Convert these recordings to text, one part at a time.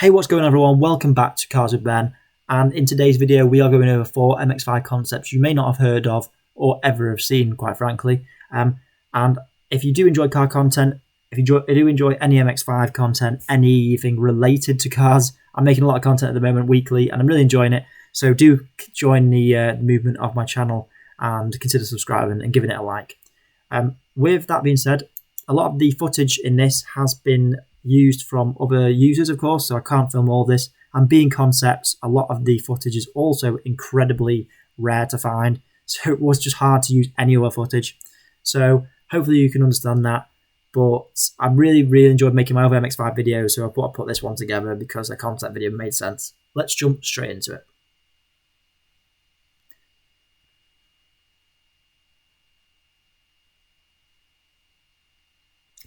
Hey, what's going on everyone? Welcome back to Cars with Ben, and in today's video we are going over 4 MX5 concepts you may not have heard of or ever have seen, quite frankly. And if you do enjoy car content, if you do enjoy any MX5 content, anything related to cars, I'm making a lot of content at the moment weekly and I'm really enjoying it, so do join the movement of my channel and consider subscribing and giving it a like. With that being said, a lot of the footage in this has been used from other users, of course, so I can't film all this. And being concepts, a lot of the footage is also incredibly rare to find, so it was just hard to use any other footage. So hopefully you can understand that. But I really enjoyed making my other MX5 videos, so I thought I'd put this one together because a concept video made sense. Let's jump straight into it.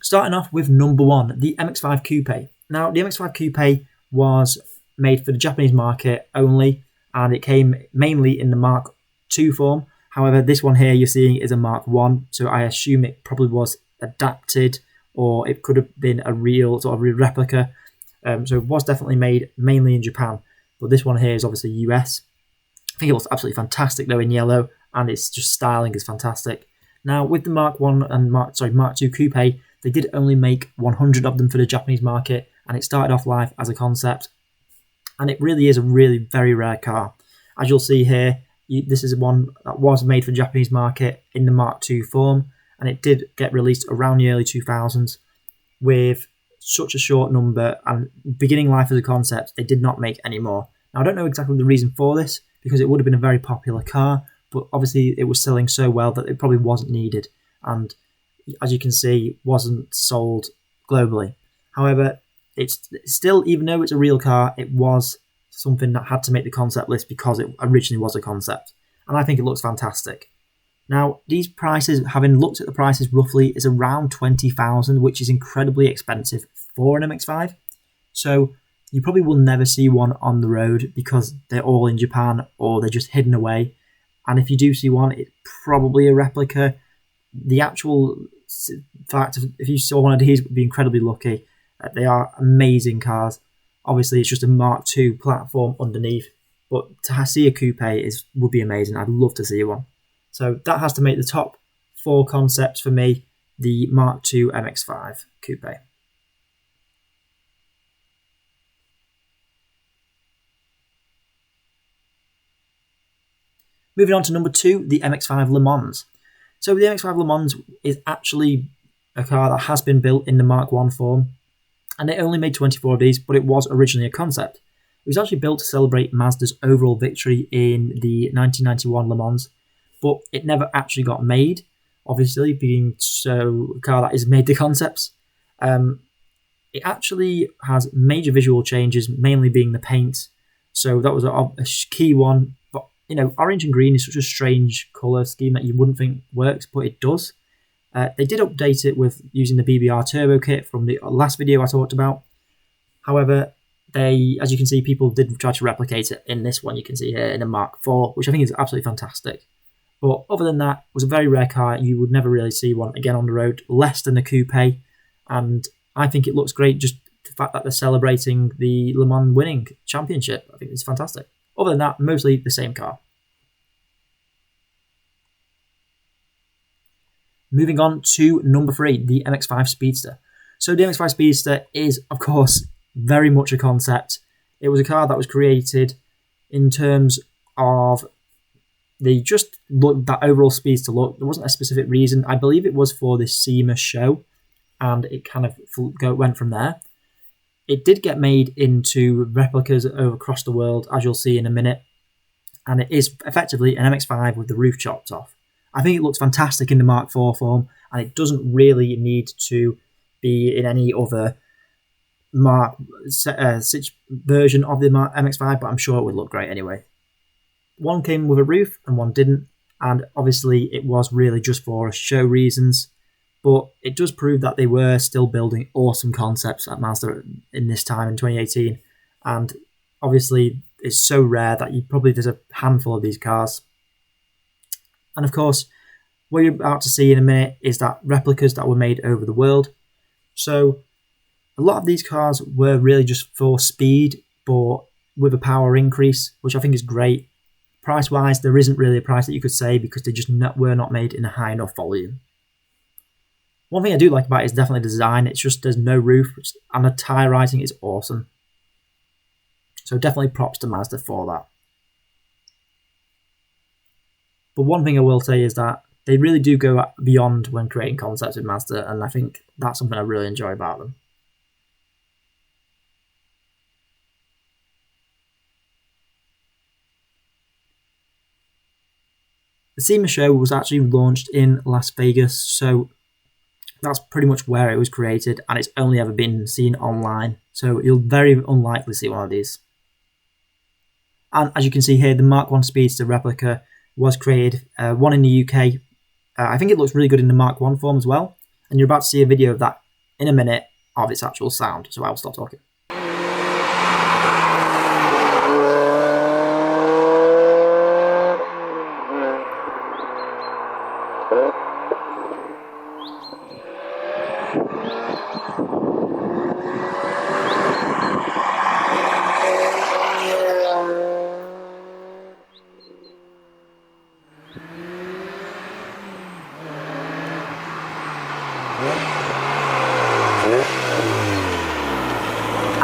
Starting off with number 1, the MX5 Coupe. Now, the MX5 Coupe was made for the Japanese market only, and it came mainly in the Mark II form. However, this one here you're seeing is a Mark I, so I assume it probably was adapted, or it could have been a real sort of replica. So it was definitely made mainly in Japan, but this one here is obviously US. I think it looks absolutely fantastic though in yellow, and it's just styling is fantastic. Now, with the Mark I and Mark II Coupe, they did only make 100 of them for the Japanese market, and it started off life as a concept. And it really is a very rare car. As you'll see here, this is one that was made for the Japanese market in the Mark II form, and it did get released around the early 2000s with such a short number, and beginning life as a concept, they did not make any more. Now, I don't know exactly the reason for this, because it would have been a very popular car, but obviously it was selling so well that it probably wasn't needed, and as you can see, wasn't sold globally. However, it's still, even though it's a real car, it was something that had to make the concept list because it originally was a concept, and I think it looks fantastic. Now, these prices, having looked at the prices roughly, is around 20,000, which is incredibly expensive for an MX5. So you probably will never see one on the road because they're all in Japan or they're just hidden away. And if you do see one, it's probably a replica. The actual fact, if you saw one of these, would be incredibly lucky. They are amazing cars. Obviously, it's just a Mark II platform underneath, but to see a coupe would be amazing. I'd love to see one. So that has to make the top 4 concepts for me, the Mark II MX5 Coupe. Moving on to number 2, the MX5 Le Mans. So the MX5 Le Mans is actually a car that has been built in the Mark I form, and they only made 24 of these, but it was originally a concept. It was actually built to celebrate Mazda's overall victory in the 1991 Le Mans, but it never actually got made, obviously, being so a car that is made the concepts. It actually has major visual changes, mainly being the paint, so that was a key one. But you know, orange and green is such a strange colour scheme that you wouldn't think works, but it does. They did update it with using the BBR turbo kit from the last video I talked about. However, as you can see, people did try to replicate it in this one you can see here in a Mark IV, which I think is absolutely fantastic. But other than that, it was a very rare car. You would never really see one again on the road, less than the coupe. And I think it looks great, just the fact that they're celebrating the Le Mans winning championship. I think it's fantastic. Other than that, mostly the same car. Moving on to number 3, the MX5 Speedster. So the MX5 Speedster is, of course, very much a concept. It was a car that was created in terms of just look, that overall Speedster look. There wasn't a specific reason. I believe it was for this SEMA show, and it kind of went from there. It did get made into replicas across the world, as you'll see in a minute, and it is effectively an MX5 with the roof chopped off. I think it looks fantastic in the Mark IV form, and it doesn't really need to be in any other version of the MX5, but I'm sure it would look great anyway. One came with a roof and one didn't, and obviously it was really just for show reasons, but it does prove that they were still building awesome concepts at Mazda in this time in 2018, and obviously it's so rare that there's a handful of these cars. And of course, what you're about to see in a minute is that replicas that were made over the world. So A lot of these cars were really just for speed, but with a power increase, which I think is great. Price-wise, there isn't really a price that you could say because they just were not made in a high enough volume. One thing I do like about it is definitely the design. It's just there's no roof, and the tyre writing is awesome. So definitely props to Mazda for that. But one thing I will say is that they really do go beyond when creating concepts with Mazda, and I think that's something I really enjoy about them. The SEMA show was actually launched in Las Vegas, so that's pretty much where it was created, and it's only ever been seen online, so you'll very unlikely see one of these. And as you can see here, the Mark 1 Speedster Replica was created, one in the UK. I think it looks really good in the Mark 1 form as well, and you're about to see a video of that in a minute of its actual sound, so I'll stop talking.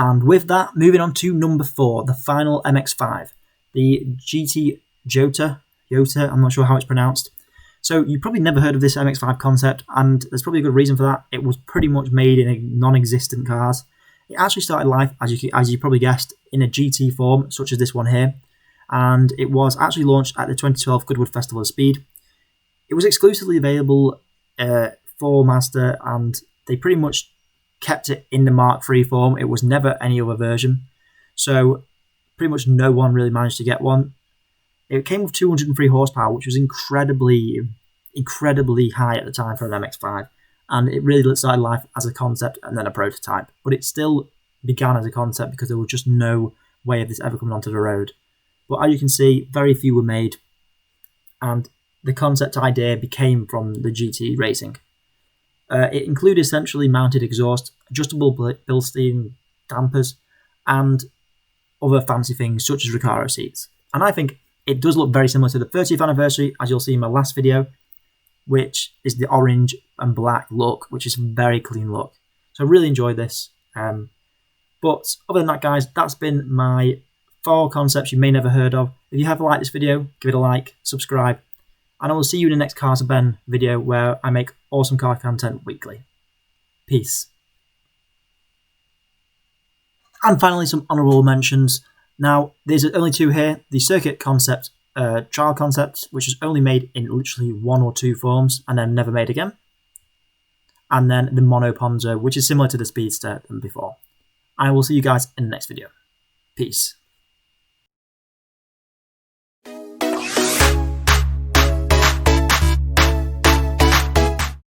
And with that, moving on to number 4, the final MX5, the Jota Yota, I'm not sure how it's pronounced. So you probably never heard of this MX5 concept, and there's probably a good reason for that. It was pretty much made in non-existent cars. It actually started life, as you probably guessed, in a GT form, such as this one here, and it was actually launched at the 2012 Goodwood Festival of Speed. It was exclusively available for Mazda, and they pretty much kept it in the Mark III form. It was never any other version, so pretty much no one really managed to get one. It came with 203 horsepower, which was incredibly high at the time for an MX5, and it really started life as a concept and then a prototype, but it still began as a concept because there was just no way of this ever coming onto the road. But as you can see, very few were made, and the concept idea became from the GT racing. It included essentially mounted exhaust, adjustable Bilstein dampers, and other fancy things such as Recaro seats. And I think it does look very similar to the 30th anniversary, as you'll see in my last video, which is the orange and black look, which is a very clean look. So I really enjoyed this. But other than that, guys, that's been my 4 concepts you may never heard of. If you have liked this video, give it a like, subscribe, and I will see you in the next CarsWithBen video where I make awesome car content weekly. Peace. And finally, some honourable mentions. Now, there's only 2 here. The Circuit Concept Trial Concepts, which is only made in literally 1 or 2 forms and then never made again. And then the Mono Ponzo, which is similar to the Speedster than before. I will see you guys in the next video. Peace.